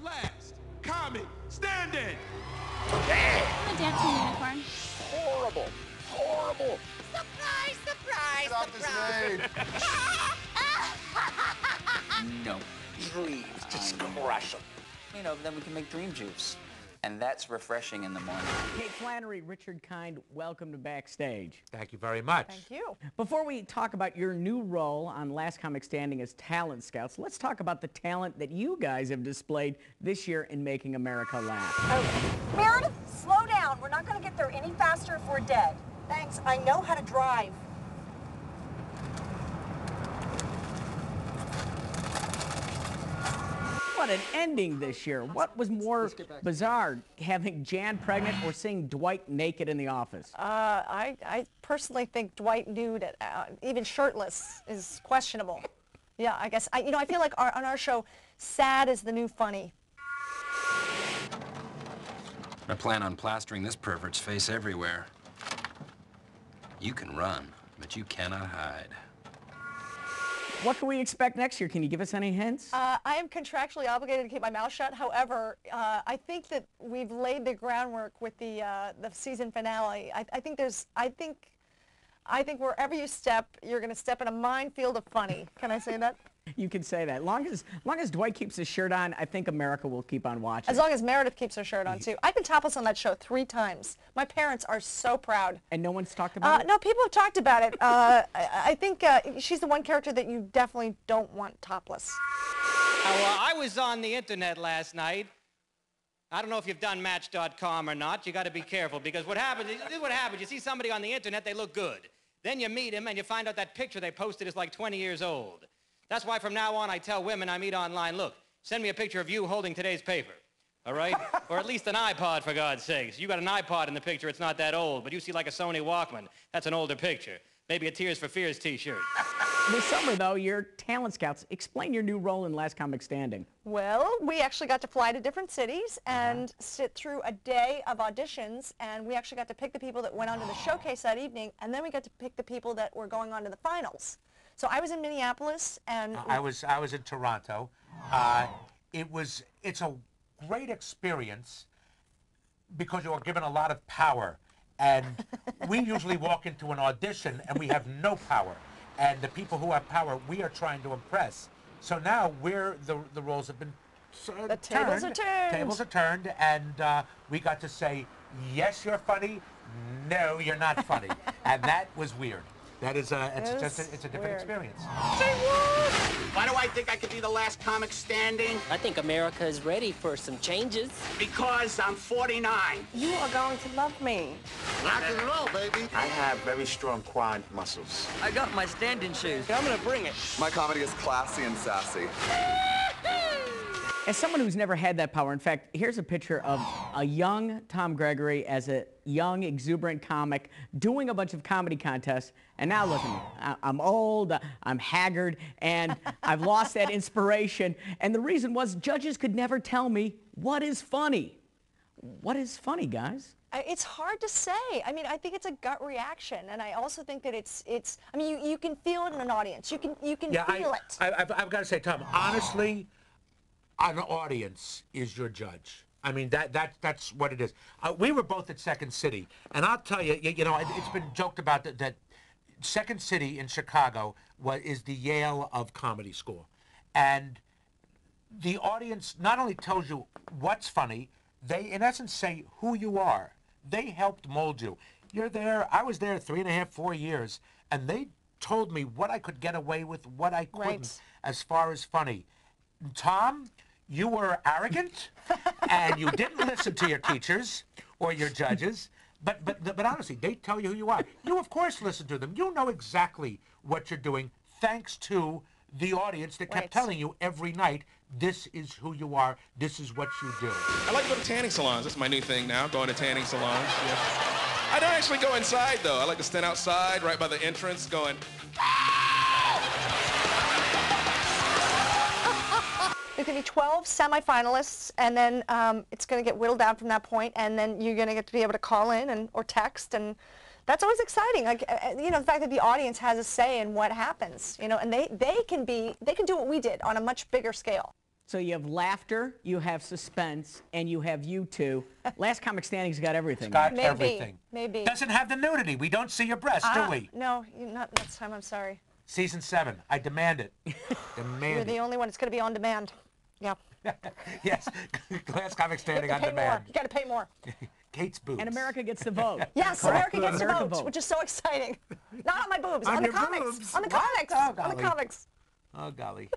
last comic standing. The dancing unicorn. Horrible. Horrible. Surprise, surprise, Get off this stage. No. Dreams, just crush them. You know, then we can make dream juice. And that's refreshing in the morning. Hey, Flannery, Richard Kind, welcome to Backstage. Thank you very much. Thank you. Before we talk about your new role on Last Comic Standing as Talent Scouts, let's talk about the talent that you guys have displayed this year in Making America Laugh. Oh. Meredith, slow down. We're not going to get there any faster if we're dead. Thanks. I know how to drive. What an ending this year. What was more bizarre, having Jan pregnant or seeing Dwight naked in the office? I personally think Dwight nude, even shirtless, is questionable. Yeah, I guess. I feel like on our show, sad is the new funny. I plan on plastering this pervert's face everywhere. You can run, but you cannot hide. What can we expect next year? Can you give us any hints? I am contractually obligated to keep my mouth shut. However, I think that we've laid the groundwork with the season finale. I think wherever you step, you're going to step in a minefield of funny. Can I say that? You can say that. Long as Dwight keeps his shirt on, I think America will keep on watching. As long as Meredith keeps her shirt on, too. I've been topless on that show 3 times. My parents are so proud. And no one's talked about it? No, people have talked about it. I think she's the one character that you definitely don't want topless. I was on the internet last night. I don't know if you've done Match.com or not. You got to be careful, because what happens, this is what happens. You see somebody on the internet, they look good. Then you meet him and you find out that picture they posted is like 20 years old. That's why from now on I tell women I meet online, look, send me a picture of you holding today's paper, all right? Or at least an iPod, for God's sakes. You got an iPod in the picture, it's not that old, but you see like a Sony Walkman. That's an older picture. Maybe a Tears for Fears t-shirt. This summer, though, you're Talent Scouts. Explain your new role in Last Comic Standing. Well, we actually got to fly to different cities and sit through a day of auditions, and we actually got to pick the people that went on to the showcase that evening, and then we got to pick the people that were going on to the finals. So I was in Minneapolis, and I was in Toronto. It's a great experience because you are given a lot of power, and we usually walk into an audition and we have no power, and the people who have power we are trying to impress. So now the roles have been the tables are turned. Tables are turned, and we got to say, yes, you're funny. No, you're not funny, and that was weird. That is it's a different experience. Say what? Why do I think I could be the last comic standing? I think America is ready for some changes. Because I'm 49. You are going to love me. Rock and roll, baby. I have very strong quad muscles. I got my standing shoes. I'm gonna bring it. My comedy is classy and sassy. As someone who's never had that power, in fact, here's a picture of a young Tom Gregory as a young, exuberant comic doing a bunch of comedy contests, and now look at me. I'm old, I'm haggard, and I've lost that inspiration. And the reason was judges could never tell me what is funny. What is funny, guys? It's hard to say. I mean, I think it's a gut reaction, and I also think that it's. I mean, you can feel it in an audience. You can feel it. I've got to say, Tom, honestly, an audience is your judge. I mean, that's what it is. We were both at Second City, and I'll tell you, it's been joked about that Second City in Chicago is the Yale of comedy school. And the audience not only tells you what's funny, they, in essence, say who you are. They helped mold you. You're there. I was there 3.5, 4 years, and they told me what I could get away with, what I couldn't, as far as funny. Tom, you were arrogant, and you didn't listen to your teachers or your judges. But honestly, they tell you who you are. You, of course, listen to them. You know exactly what you're doing, thanks to the audience that kept telling you every night, this is who you are, this is what you do. I like to go to tanning salons. That's my new thing now, going to tanning salons. Yeah. I don't actually go inside, though. I like to stand outside right by the entrance going, There's going to be 12 semifinalists, and then it's going to get whittled down from that point, and then you're going to get to be able to call in or text, and that's always exciting. Like, the fact that the audience has a say in what happens, and they can do what we did on a much bigger scale. So you have laughter, you have suspense, and you have you two. Last Comic Standing's got everything. It's got Maybe, everything. maybe. Doesn't have the nudity. We don't see your breasts, do we? No, not next time. I'm sorry. Season 7. I demand it. Demand You're the only one. It's going to be on demand. Yeah. Yes. Last Comic Standing on pay demand. more. You got to pay more. Kate's boobs. And America gets to vote. Yes, Correct? America gets to America vote, votes. which is so exciting. Not on my boobs, On on the your comics. boobs? On the What? comics. Oh, On the golly. comics. Oh, golly.